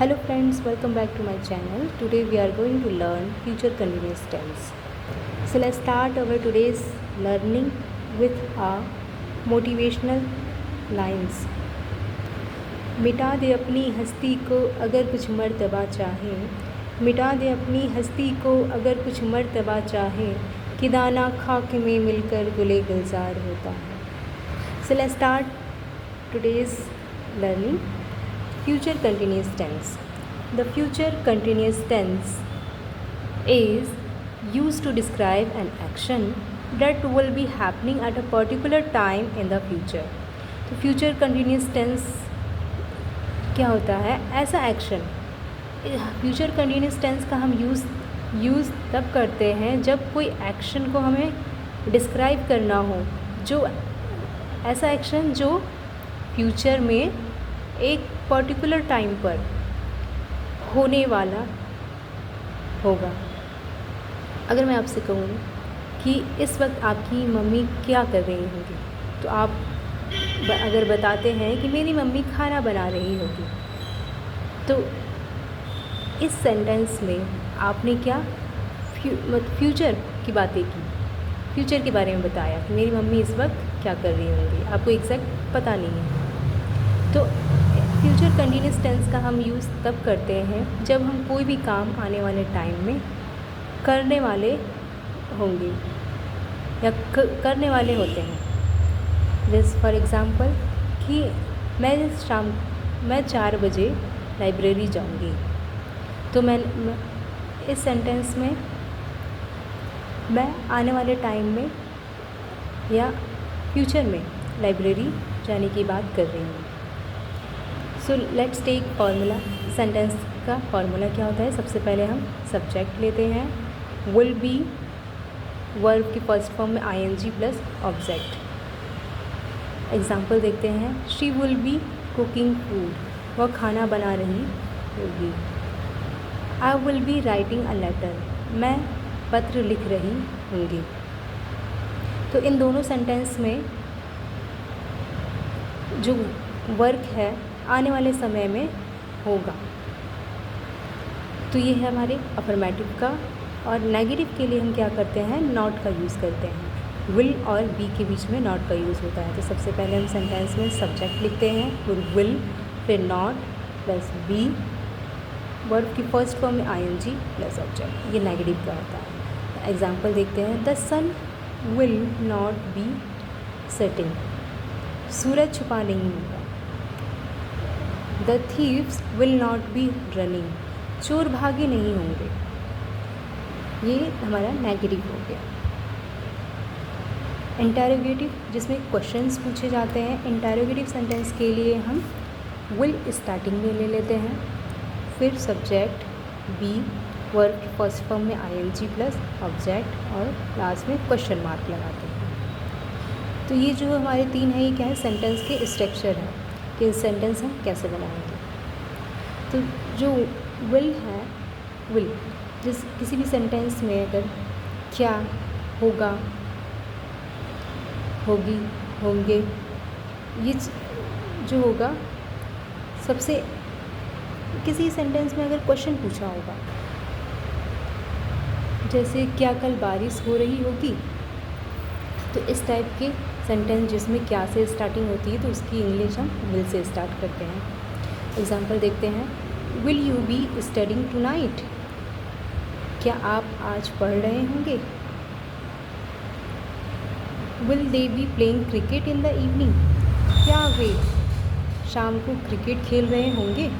Hello friends, welcome back to my channel. Today we are going to learn future continuous tense. So let's start our today's learning with our motivational lines. मिटा दे अपनी हस्ती को अगर कुछ मर्तबा चाहे, मिटा दे अपनी हस्ती को अगर कुछ मर्तबा चाहे, कि दाना खाक में मिलकर गुले गुलजार होता है. So let's start today's learning. Future continuous tense. The future continuous tense is used to describe an action that will be happening at a particular time in the future. तो future continuous tense क्या होता है? ऐसा action. Future continuous tense का हम use तब करते हैं जब कोई एक्शन को हमें डिस्क्राइब करना हो, जो ऐसा एक्शन जो फ्यूचर में एक पर्टिकुलर टाइम पर होने वाला होगा. अगर मैं आपसे कहूँ कि इस वक्त आपकी मम्मी क्या कर रही होगी, तो आप अगर बताते हैं कि मेरी मम्मी खाना बना रही होगी, तो इस सेंटेंस में आपने क्या फ्यूचर की बातें की, फ्यूचर के बारे में बताया कि मेरी मम्मी इस वक्त क्या कर रही होंगी. आपको एग्जैक्ट पता नहीं है. तो फ्यूचर कंटिन्यूस टेंस का हम यूज़ तब करते हैं जब हम कोई भी काम आने वाले टाइम में करने वाले होंगे या करने वाले होते हैं. जैसे फॉर एग्ज़ाम्पल कि मैं 4 बजे लाइब्रेरी जाऊंगी, तो मैं इस सेंटेंस में मैं आने वाले टाइम में या फ्यूचर में लाइब्रेरी जाने की बात कर रही हूँ. So let's take formula. Sentence का फार्मूला क्या होता है? सबसे पहले हम सब्जेक्ट लेते हैं. विल बी वर्ब की फर्स्ट फॉर्म में ing प्लस ऑब्जेक्ट. एग्जाम्पल देखते हैं. She will be cooking food, वह खाना बना रही होगी. I will be writing a letter, मैं पत्र लिख रही होंगी. तो इन दोनों सेंटेंस में जो वर्क है आने वाले समय में होगा. तो ये है हमारे अफर्मेटिव का. और नेगेटिव के लिए हम क्या करते हैं? नॉट का यूज़ करते हैं. विल और बी के बीच में नॉट का यूज़ होता है. तो सबसे पहले हम सेंटेंस में सब्जेक्ट लिखते हैं, फिर विल, फिर नॉट प्लस बी, वर्ब की फर्स्ट फॉर्म में ing प्लस ऑब्जेक्ट. ये नेगेटिव का होता है. एग्जाम्पल देखते हैं. The sun will not be setting, सूरज छुपा नहीं होगा. The thieves will not be running, चोर भागे नहीं होंगे. ये हमारा नेगेटिव हो गया. इंटरोगेटिव, जिसमें क्वेश्चंस पूछे जाते हैं. इंटरोगेटिव सेंटेंस के लिए हम विल स्टार्टिंग में ले लेते हैं, फिर सब्जेक्ट बी, वर्ब की फर्स्ट फॉर्म में ing प्लस ऑब्जेक्ट, और लास्ट में क्वेश्चन मार्क लगाते हैं. तो ये जो हमारे 3 है, ये क्या है? सेंटेंस के स्ट्रक्चर है कि सेंटेंस हम कैसे बनाएंगे. तो जो विल है, विल जिस किसी भी सेंटेंस में अगर क्या, होगा, होगी, होंगे, ये जो होगा, सबसे किसी सेंटेंस में अगर क्वेश्चन पूछा होगा, जैसे क्या कल बारिश हो रही होगी, तो इस टाइप के सेंटेंस जिसमें क्या से स्टार्टिंग होती है, तो उसकी इंग्लिश हम विल से स्टार्ट करते हैं. एग्जाम्पल देखते हैं. Will you be studying tonight, क्या आप आज पढ़ रहे होंगे. Will they be playing cricket in the evening, क्या वे शाम को क्रिकेट खेल रहे होंगे.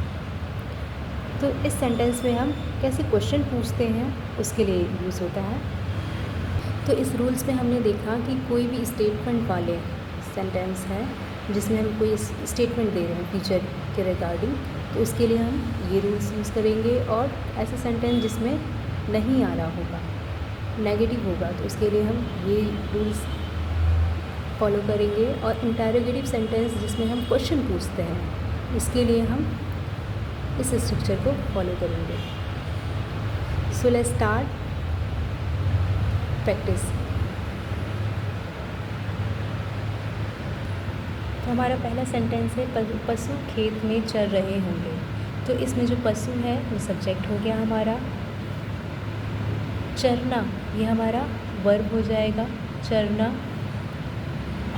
तो इस सेंटेंस में हम कैसे क्वेश्चन पूछते हैं, उसके लिए यूज़ होता है. तो इस रूल्स में हमने देखा कि कोई भी स्टेटमेंट वाले सेंटेंस है जिसमें हम कोई स्टेटमेंट दे रहे हैं फ्यूचर के रिगार्डिंग, तो उसके लिए हम ये रूल्स यूज़ करेंगे. और ऐसे सेंटेंस जिसमें नहीं आ रहा होगा, नेगेटिव होगा, तो उसके लिए हम ये रूल्स फॉलो करेंगे. और इंटरोगेटिव सेंटेंस जिसमें हम क्वेश्चन पूछते हैं, इसके लिए हम इस स्ट्रक्चर को फॉलो करेंगे. So let's start practice. तो हमारा पहला सेंटेंस है, पशु खेत में चर रहे होंगे. तो इसमें जो पशु है वो सब्जेक्ट हो गया हमारा। चरना ये हमारा वर्ब हो जाएगा, चरना।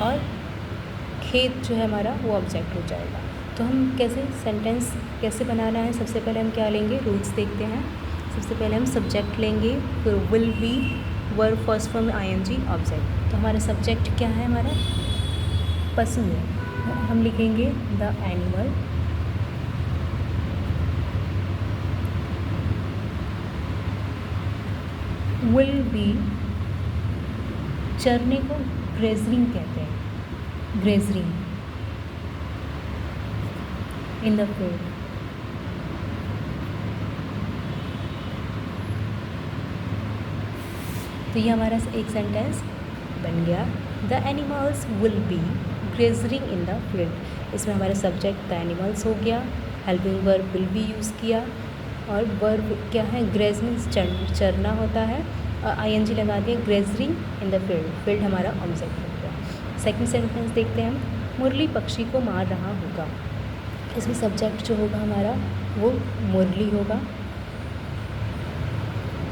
और खेत जो है हमारा वो ऑब्जेक्ट हो जाएगा। तो हम कैसे सेंटेंस कैसे बनाना है, सबसे पहले हम क्या लेंगे, रूल्स देखते हैं। सबसे पहले हम सब्जेक्ट लेंगे, फिर will be, verb first form I N G, object. तो हमारा सब्जेक्ट क्या है, हमारा पशु है। हम लिखेंगे द एनिमल, विल बी, चरने को ग्रेजरिंग कहते हैं, ग्रेजरिंग इन द फील्ड। तो ये हमारा एक सेंटेंस बन गया, the animals will be grazing in the field. इसमें हमारा सब्जेक्ट द एनिमल्स हो गया, helping verb will be use किया, और वर्ब क्या है, ग्रेज मीन्स चरना होता है, और आईएनजी लगा दिया, ग्रेजरिंग इन द फील्ड, फील्ड हमारा ऑब्जेक्ट हो गया। सेकंड सेंटेंस देखते हैं हम, मुरली पक्षी को मार रहा होगा। इसमें सब्जेक्ट जो होगा हमारा वो मुरली होगा,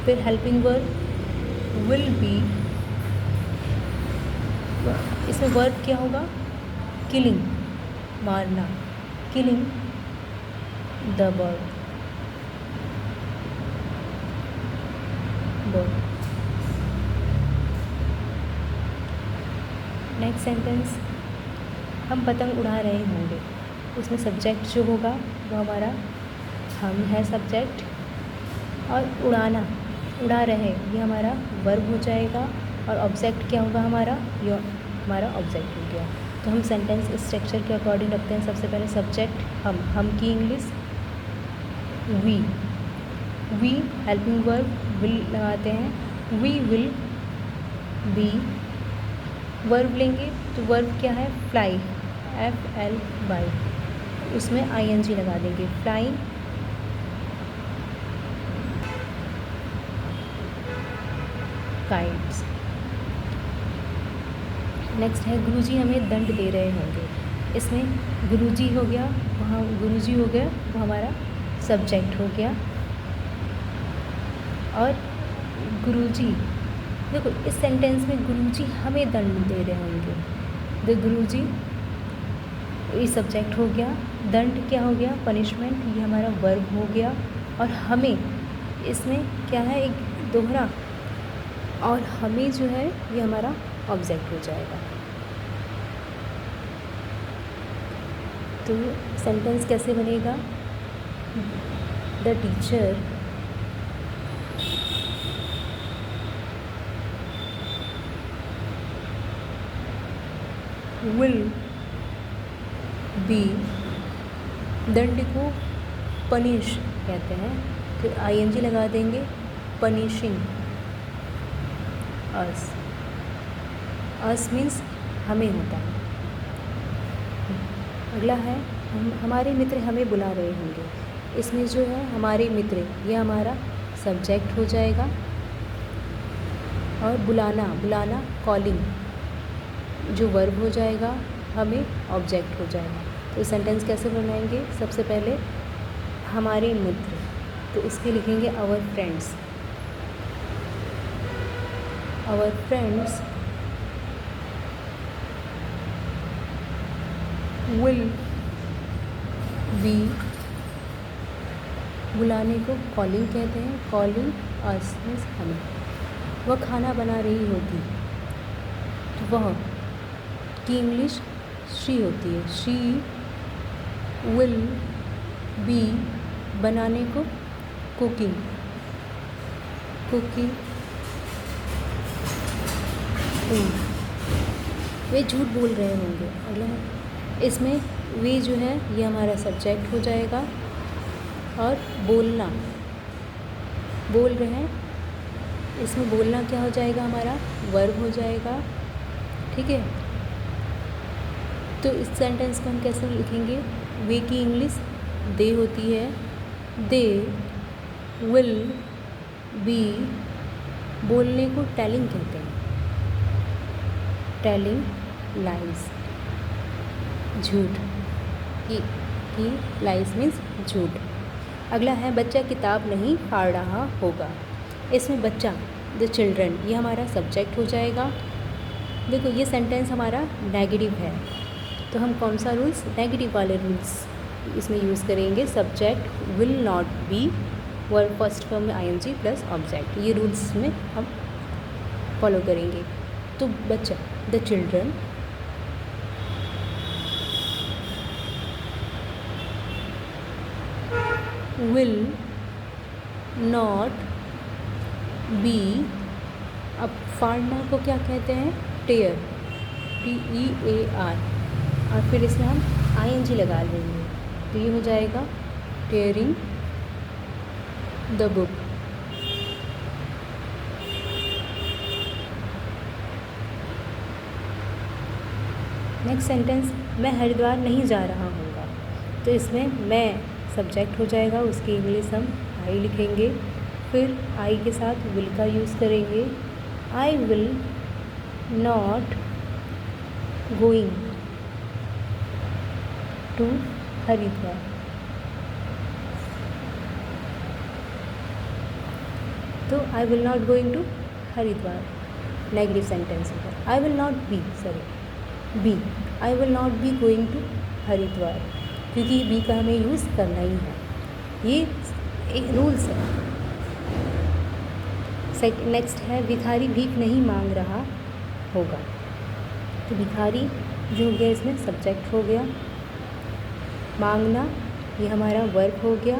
फिर हेल्पिंग वर्ब विल बी, इसमें वर्ब क्या होगा, किलिंग, मारना, killing the bird, next sentence, हम पतंग उड़ा रहे होंगे। उसमें सब्जेक्ट जो होगा वो हमारा हम है सब्जेक्ट, और उड़ाना, उड़ा रहे, ये हमारा वर्ब हो जाएगा, और ऑब्जेक्ट क्या होगा हमारा, ये हमारा ऑब्जेक्ट हो गया। तो हम सेंटेंस स्ट्रक्चर के अकॉर्डिंग रखते हैं। सबसे पहले सब्जेक्ट हम की English we, we helping verb will लगाते हैं, वी विल बी, वर्ब लेंगे तो वर्ब क्या है, फ्लाई, FLY, उसमें ING लगा देंगे, फ्लाइंग, काइट्स। नेक्स्ट है गुरुजी हमें दंड दे रहे होंगे। इसमें गुरुजी हो गया, वहाँ गुरुजी हो गया, वो हमारा सब्जेक्ट हो गया, और गुरुजी, देखो इस सेंटेंस में गुरुजी हमें दंड दे रहे होंगे, द गुरुजी ये सब्जेक्ट हो गया, दंड क्या हो गया, पनिशमेंट, ये हमारा वर्ब हो गया, और हमें, इसमें क्या है, एक दोहरा, और हमें जो है ये हमारा ऑब्जेक्ट हो जाएगा। तो सेंटेंस कैसे बनेगा, द टीचर विल बी, दंड को पनिश कहते हैं, तो ING लगा देंगे, पनिशिंग अस, अस मीन्स हमें होता है। अगला है हमारे मित्र हमें बुला रहे होंगे। इसमें जो है हमारे मित्र, ये हमारा सब्जेक्ट हो जाएगा, और बुलाना, बुलाना कॉलिंग जो वर्ब हो जाएगा, हमें ऑब्जेक्ट हो जाएगा। तो सेंटेंस कैसे बनाएंगे, सबसे पहले हमारे मित्र, तो इसके लिखेंगे our friends, our friends will be, बुलाने को कॉलिंग कहते हैं, कॉलिंग अस मीन्स हमें, वह खाना बना रही होगी, तो वह की इंग्लिश शी होती है, शी विल बी, बनाने को कुकिंग, कुकिंग वे झूठ बोल रहे होंगे। अगला इसमें वे जो है ये हमारा सब्जेक्ट हो जाएगा, और बोलना, बोल रहे हैं, इसमें बोलना क्या हो जाएगा, हमारा वर्ब हो जाएगा, ठीक है। तो इस सेंटेंस को हम कैसे लिखेंगे, वे की इंग्लिश दे होती है, दे विल बी, बोलने को टेलिंग कहते हैं, टेलिंग लाइज, झूठ, की लाइज मीन्स झूठ। अगला है बच्चा किताब नहीं फाड़ रहा होगा। इसमें बच्चा, द चिल्ड्रन, ये हमारा सब्जेक्ट हो जाएगा। देखो ये सेंटेंस हमारा नेगेटिव है, तो हम कौन सा रूल्स, नेगेटिव वाले रूल्स इसमें यूज़ करेंगे। Subject will not B, verb first form में आईएनजी प्लस ऑब्जेक्ट, ये रूल्स में हम फॉलो करेंगे। तो बच्चा, the children will not B, अब फाड़ना को क्या कहते हैं, टेयर, TEAR, और फिर इसमें हम ING लगा लेंगे, तो ये हो जाएगा tearing the book. Next sentence, मैं हरिद्वार नहीं जा रहा हूँगा, तो इसमें मैं सब्जेक्ट हो जाएगा, उसकी इंग्लिश हम आई लिखेंगे, फिर आई के साथ विल का यूज़ करेंगे। I will not going to Haridwar, तो I will not going to Haridwar negative sentence होगा। I will not be, be, I will not be going to Haridwar, क्योंकि बी का हमें यूज़ करना ही है, ये एक रूल्स है। नेक्स्ट है भिखारी भीख नहीं मांग रहा होगा, तो भिखारी जो हो गया इसमें सब्जेक्ट हो गया, मांगना ये हमारा वर्ब हो गया,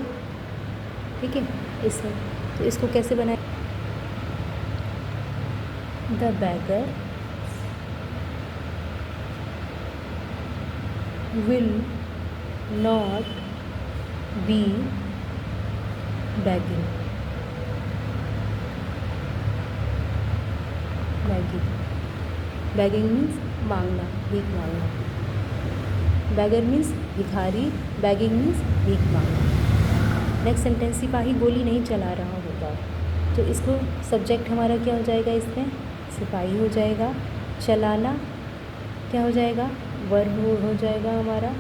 ठीक है। इसमें तो इसको कैसे बनाए, the bagger will not B begging, begging means मांगना, भीख मांगना, beggar मीन्स भिखारी, begging मीन्स भीख मांगना। नेक्स्ट सेंटेंस, सिपाही गोली नहीं चला रहा होगा, तो इसको सब्जेक्ट हमारा क्या हो जाएगा, इसमें सिपाही हो जाएगा, चलाना क्या हो जाएगा, वर्ब हो जाएगा हमारा,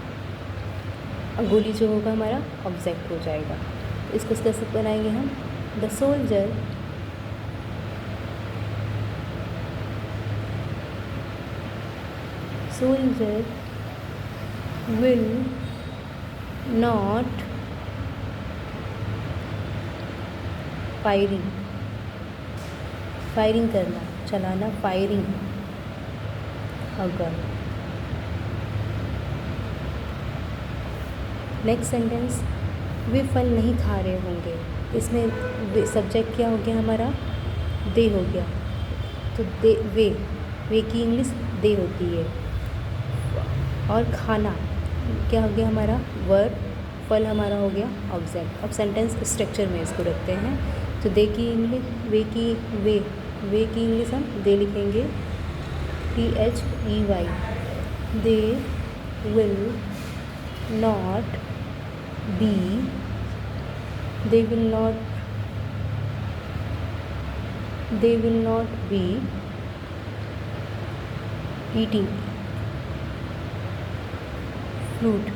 और गोली जो होगा हमारा ऑब्जेक्ट हो जाएगा। इसको कैसे बनाएंगे हम, the soldier will not firing करना, चलाना, फायरिंग अगर। नेक्स्ट सेंटेंस, वे फल नहीं खा रहे होंगे, इसमें सब्जेक्ट क्या हो गया हमारा, दे हो गया, तो दे, वे की इंग्लिश दे होती है, और खाना क्या हो गया हमारा, वर्ब, फल हमारा हो गया ऑब्जेक्ट। अब सेंटेंस स्ट्रक्चर में इसको रखते हैं, तो दे की इंग्लिश, वे की इंग्लिश हम दे लिखेंगे, THEY, they will not B, they will not be eating fruit,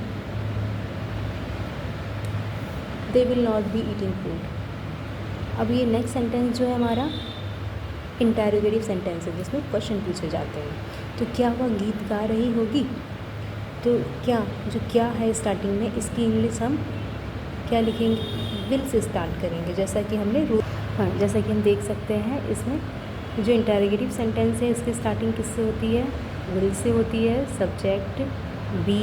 they will not be eating fruit। अब ये नेक्स्ट सेंटेंस जो है हमारा इंटरोगेटिव सेंटेंस है, जिसमें क्वेश्चन पूछे जाते हैं। तो क्या वह गीत गा रही होगी, तो क्या है स्टार्टिंग में, इसकी इंग्लिश हम क्या लिखेंगे, विल से स्टार्ट करेंगे, जैसा कि जैसा कि हम देख सकते हैं इसमें जो इंटरोगेटिव सेंटेंस है इसकी स्टार्टिंग किससे होती है, विल से होती है, सब्जेक्ट बी,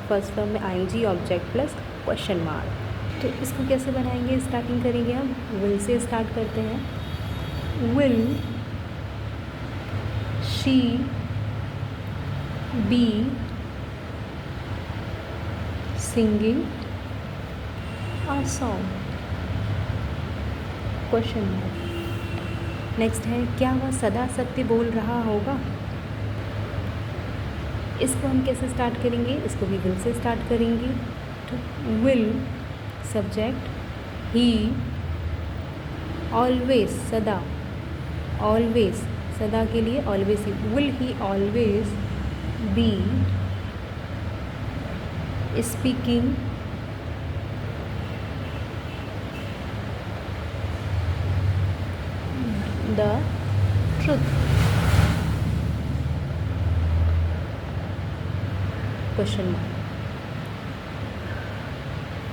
फर्स्ट फॉर्म में ING, object plus question mark. तो इसको कैसे बनाएंगे, स्टार्टिंग करेंगे हम विल से स्टार्ट करते हैं, will she be singing a song, question mark. Next है, क्या वह सदा सत्य बोल रहा होगा, इसको हम कैसे स्टार्ट करेंगे, इसको भी विल से स्टार्ट करेंगे, तो विल सब्जेक्ट, ही ऑलवेज, सदा के लिए always he, will he always be speaking the truth, question mark.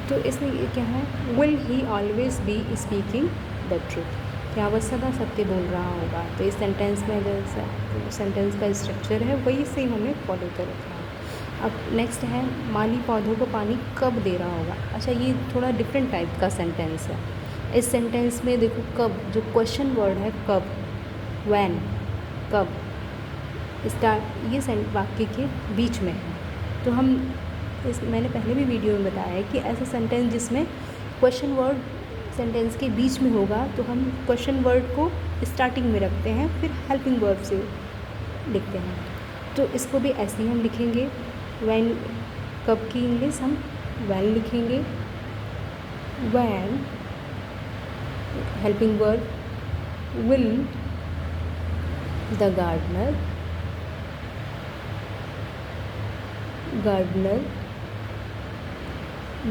तो इसमें ये क्या है, will he always be speaking the truth, क्या वह सदा सत्य बोल रहा होगा। तो इस सेंटेंस में जैसा सेंटेंस का स्ट्रक्चर है वही सेम हमें फॉलो कर रखना है। अब नेक्स्ट है, माली पौधों को पानी कब दे रहा होगा। अच्छा, ये थोड़ा डिफरेंट टाइप का सेंटेंस है। इस सेंटेंस में देखो कब, जो क्वेश्चन वर्ड है कब, व्हेन, कब, स्टार्ट, ये वाक्य के बीच में है। तो हम मैंने पहले भी वीडियो में बताया है कि ऐसा सेंटेंस जिसमें क्वेश्चन वर्ड सेंटेंस के बीच में होगा तो हम क्वेश्चन वर्ड को स्टार्टिंग में रखते हैं, फिर हेल्पिंग वर्ब से लिखते हैं। तो इसको भी ऐसे ही हम लिखेंगे। व्हेन, कब की इंग्लिश हम व्हेन लिखेंगे। When helping verb, will the gardener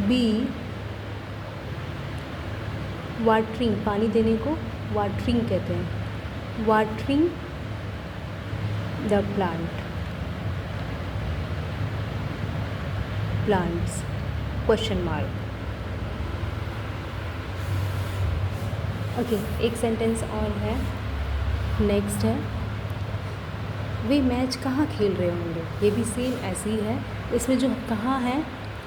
be watering, पानी देने को वाटरिंग कहते हैं, watering the plants, question mark. Okay, एक सेंटेंस और है, नेक्स्ट है, वे मैच कहाँ खेल रहे होंगे। ये भी सेम ऐसी ही है। इसमें जो कहाँ है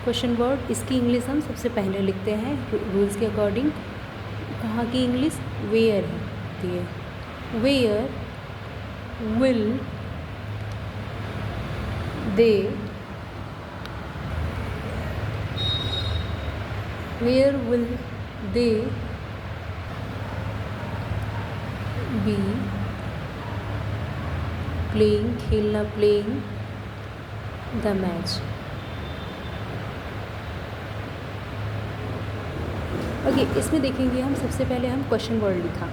क्वेश्चन वर्ड, इसकी इंग्लिश हम सबसे पहले लिखते हैं रूल्स के अकॉर्डिंग। कहाँ की इंग्लिश, वेयर है, दिए where will they, where will they be playing, खेलना, प्लेइंग द मैच। ओके, इसमें देखेंगे हम सबसे पहले हम क्वेश्चन वर्ड लिखा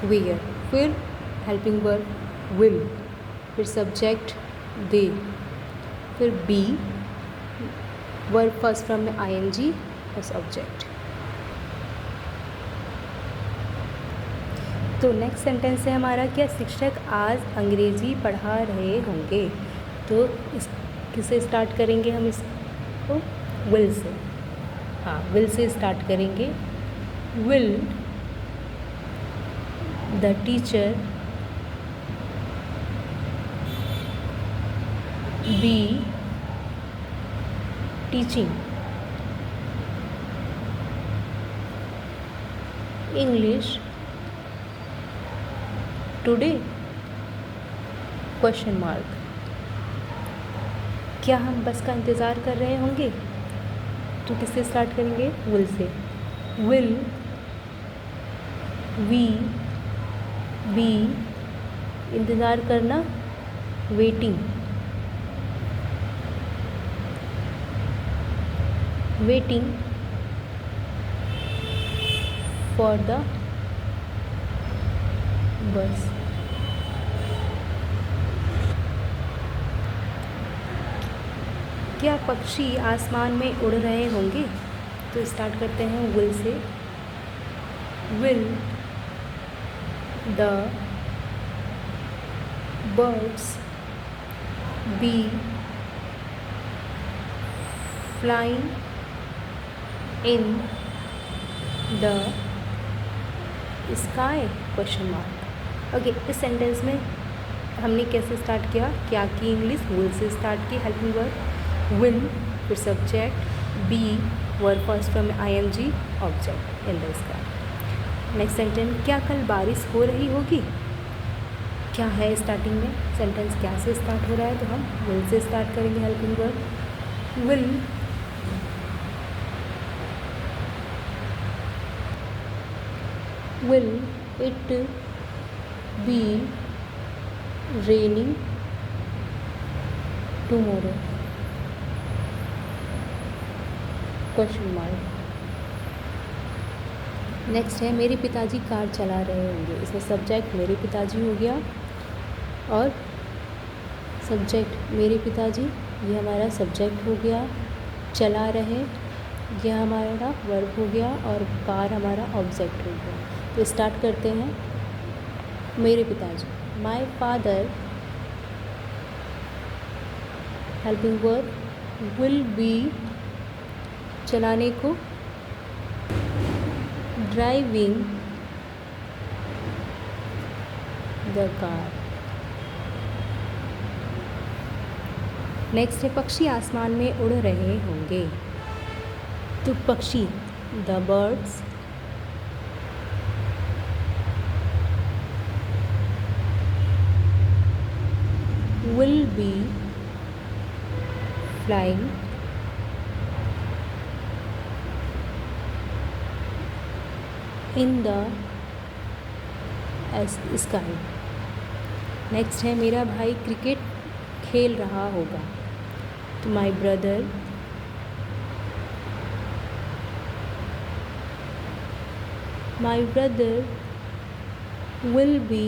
वेयर, फिर हेल्पिंग वर्ब विल, फिर सब्जेक्ट दे, फिर बी, वर्ब फर्स्ट फॉर्म में आईएनजी प्लस ऑब्जेक्ट। तो नेक्स्ट सेंटेंस है हमारा क्या, शिक्षक आज अंग्रेजी पढ़ा रहे होंगे। तो इस किससे स्टार्ट करेंगे हम इसको, विल से। हाँ, विल से स्टार्ट करेंगे। Will the teacher be teaching English today, question mark. क्या हम बस का इंतज़ार कर रहे होंगे। तो किससे स्टार्ट करेंगे, विल से। विल वी बी, इंतज़ार करना, waiting, waiting for the bus. क्या पक्षी आसमान में उड़ रहे होंगे। तो स्टार्ट करते हैं विल से। Will the birds be flying in the sky, question mark. Okay, इस सेंटेंस में हमने कैसे स्टार्ट किया, क्या की इंग्लिश, विल से स्टार्ट की, हेल्पिंग वर्ब विल, फिर subject be, verb first from I N G, object in the sky. Next sentence, क्या कल बारिश हो रही होगी। क्या है स्टार्टिंग में सेंटेंस, क्या से स्टार्ट हो रहा है, तो हम विल से स्टार्ट करेंगे, helping verb will it be raining tomorrow, question mark. Next है, मेरे पिताजी कार चला रहे होंगे। इसमें सब्जेक्ट मेरे पिताजी हो गया और सब्जेक्ट मेरे पिताजी, ये हमारा सब्जेक्ट हो गया। चला रहे, यह हमारा वर्ब हो गया और कार हमारा ऑब्जेक्ट हो गया। तो स्टार्ट करते हैं मेरे पिताजी। My father helping verb will B चलाने को, ड्राइविंग द कार। नेक्स्ट है पक्षी आसमान में उड़ रहे होंगे। तो पक्षी the birds, will be flying in the sky। Next है मेरा भाई क्रिकेट खेल रहा होगा। तो माई ब्रदर विल बी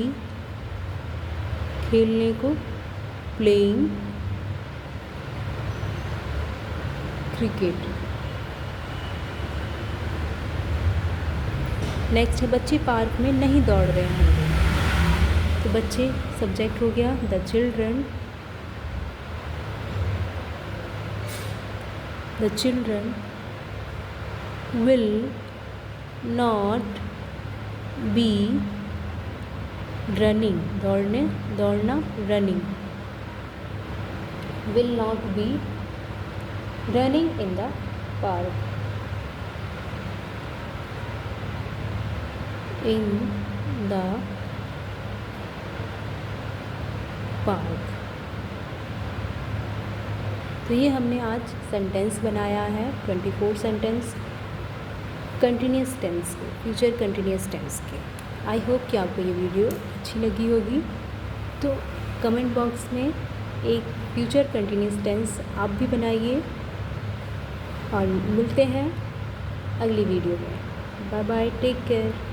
खेलने को, प्लेइंग क्रिकेट। नेक्स्ट है बच्चे पार्क में नहीं दौड़ रहे होंगे। तो बच्चे सब्जेक्ट हो गया, the children will not be running, दौड़ना running, will not be running in the park। in the park। तो ये हमने आज सेंटेंस बनाया है 24 सेंटेंस कंटिन्यूस टेंस के, फ्यूचर कंटिन्यूस टेंस के। आई होप कि आपको ये वीडियो अच्छी लगी होगी। तो कमेंट बॉक्स में एक फ्यूचर कंटिन्यूस टेंस आप भी बनाइए और मिलते हैं अगली वीडियो में। Bye bye, take care.